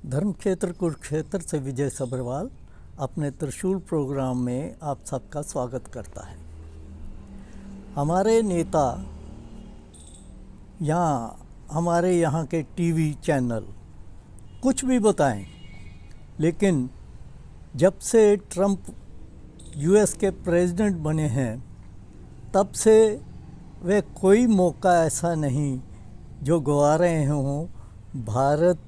धर्म क्षेत्र कुरुक्षेत्र से विजय सब्रवाल अपने त्रिशूल प्रोग्राम में आप सबका स्वागत करता है। हमारे नेता या हमारे यहाँ के टीवी चैनल कुछ भी बताएं, लेकिन जब से ट्रंप यूएस के प्रेसिडेंट बने हैं तब से वे कोई मौका ऐसा नहीं जो गंवा रहे हों भारत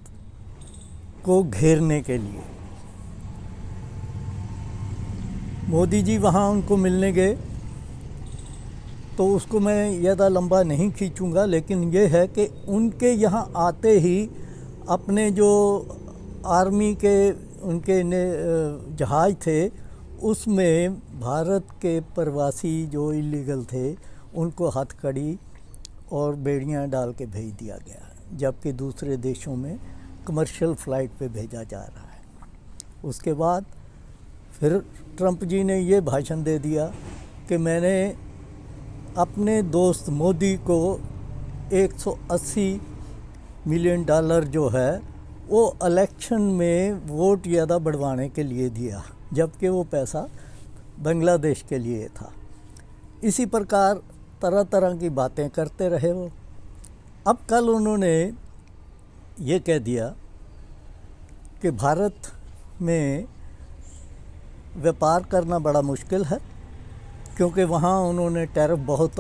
को घेरने के लिए। मोदी जी वहाँ उनको मिलने गए तो उसको मैं ज़्यादा लंबा नहीं खींचूंगा, लेकिन ये है कि उनके यहाँ आते ही अपने जो आर्मी के उनके जहाज़ थे उसमें भारत के प्रवासी जो इलीगल थे उनको हथकड़ी और बेड़ियाँ डाल के भेज दिया गया, जबकि दूसरे देशों में कमर्शियल फ़्लाइट पे भेजा जा रहा है। उसके बाद फिर ट्रंप जी ने ये भाषण दे दिया कि मैंने अपने दोस्त मोदी को 180 मिलियन डॉलर जो है वो इलेक्शन में वोट ज़्यादा बढ़वाने के लिए दिया, जबकि वो पैसा बांग्लादेश के लिए था। इसी प्रकार तरह तरह की बातें करते रहे वो। अब कल उन्होंने ये कह दिया कि भारत में व्यापार करना बड़ा मुश्किल है, क्योंकि वहाँ उन्होंने टैरिफ बहुत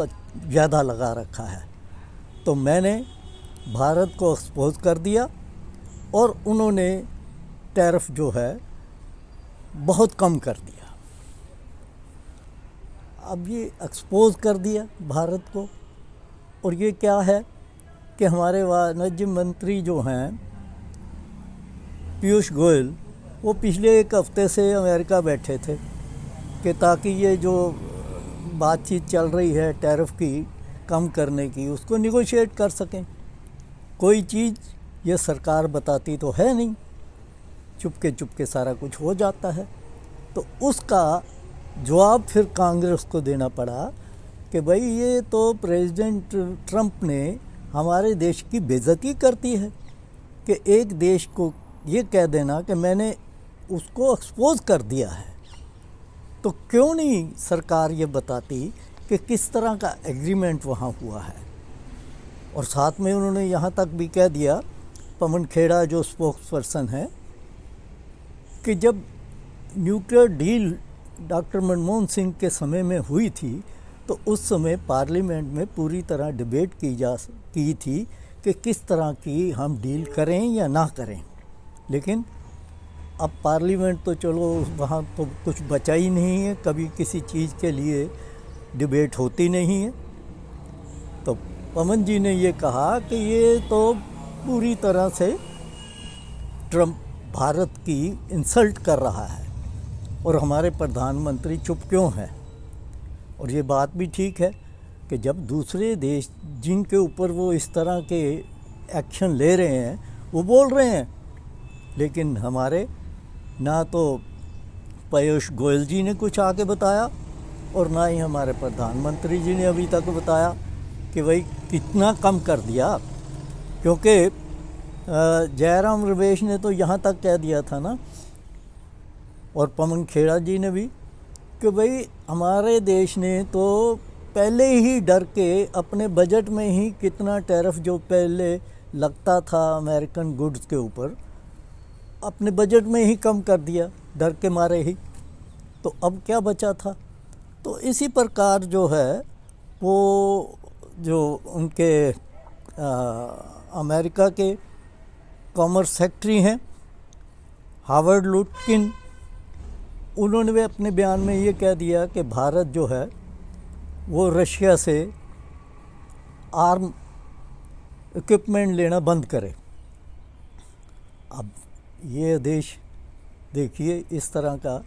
ज़्यादा लगा रखा है। तो मैंने भारत को एक्सपोज कर दिया और उन्होंने टैरिफ जो है बहुत कम कर दिया। अब ये एक्सपोज कर दिया भारत को, और ये क्या है कि हमारे वाणिज्य मंत्री जो हैं पीयूष गोयल, वो पिछले एक हफ्ते से अमेरिका बैठे थे कि ताकि ये जो बातचीत चल रही है टैरिफ की कम करने की उसको निगोशिएट कर सकें। कोई चीज़ ये सरकार बताती तो है नहीं, चुपके सारा कुछ हो जाता है। तो उसका जवाब फिर कांग्रेस को देना पड़ा कि भाई ये तो प्रेसिडेंट ट्रंप ने हमारे देश की बेइज्जती करती है कि एक देश को ये कह देना कि मैंने उसको एक्सपोज कर दिया है, तो क्यों नहीं सरकार ये बताती कि किस तरह का एग्रीमेंट वहाँ हुआ है। और साथ में उन्होंने यहाँ तक भी कह दिया, पवन खेड़ा जो स्पोक्स पर्सन है, कि जब nuclear deal doctor Manmohan Singh के समय में हुई थी तो उस समय पार्लियामेंट में पूरी तरह डिबेट की थी कि किस तरह की हम डील करें या ना करें। लेकिन अब पार्लियामेंट तो चलो वहाँ तो कुछ बचा ही नहीं है, कभी किसी चीज़ के लिए डिबेट होती नहीं है। तो पवन जी ने ये कहा कि ये तो पूरी तरह से ट्रंप भारत की इंसल्ट कर रहा है और हमारे प्रधानमंत्री चुप क्यों हैं। और ये बात भी ठीक है कि जब दूसरे देश जिनके ऊपर वो इस तरह के एक्शन ले रहे हैं वो बोल रहे हैं, लेकिन हमारे ना तो पीयूष गोयल जी ने कुछ आके बताया और ना ही हमारे प्रधानमंत्री जी ने अभी तक बताया कि भाई कितना कम कर दिया। क्योंकि जयराम रमेश ने तो यहाँ तक कह दिया था ना, और पवन खेड़ा जी ने भी, कि भाई हमारे देश ने तो पहले ही डर के अपने बजट में ही कितना टैरिफ जो पहले लगता था अमेरिकन गुड्स के ऊपर, अपने बजट में ही कम कर दिया डर के मारे ही। तो अब क्या बचा था। तो इसी प्रकार जो है वो जो उनके अमेरिका के कॉमर्स सेक्रेटरी हैं हावर्ड लुटकिन, उन्होंने भी अपने बयान में ये कह दिया कि भारत जो है वो रशिया से आर्म इक्विपमेंट लेना बंद करे। अब ये देश देखिए इस तरह का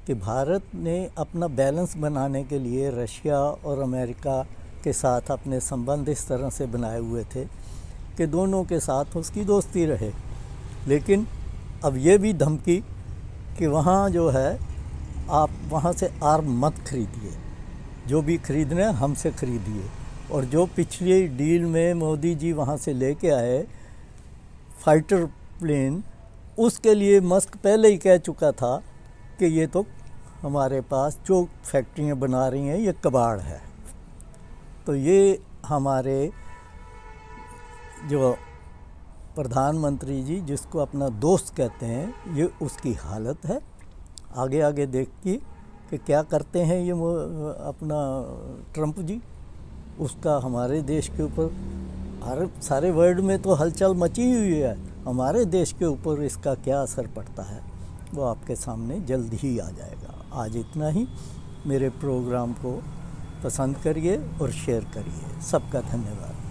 कि भारत ने अपना बैलेंस बनाने के लिए रशिया और अमेरिका के साथ अपने संबंध इस तरह से बनाए हुए थे कि दोनों के साथ उसकी दोस्ती रहे। लेकिन अब ये भी धमकी कि वहाँ जो है आप वहाँ से आर्म मत खरीदिए, जो भी खरीदना है हमसे खरीदिए। और जो पिछली डील में मोदी जी वहाँ से लेके आए फाइटर प्लेन, उसके लिए मस्क पहले ही कह चुका था कि ये तो हमारे पास जो फैक्ट्रियां बना रही हैं ये कबाड़ है। तो ये हमारे जो प्रधानमंत्री जी, जिसको अपना दोस्त कहते हैं, ये उसकी हालत है। आगे आगे देखिए कि क्या करते हैं ये अपना ट्रंप जी। उसका हमारे देश के ऊपर, हर सारे वर्ल्ड में तो हलचल मची हुई है, हमारे देश के ऊपर इसका क्या असर पड़ता है वो आपके सामने जल्द ही आ जाएगा। आज इतना ही। मेरे प्रोग्राम को पसंद करिए और शेयर करिए। सबका धन्यवाद।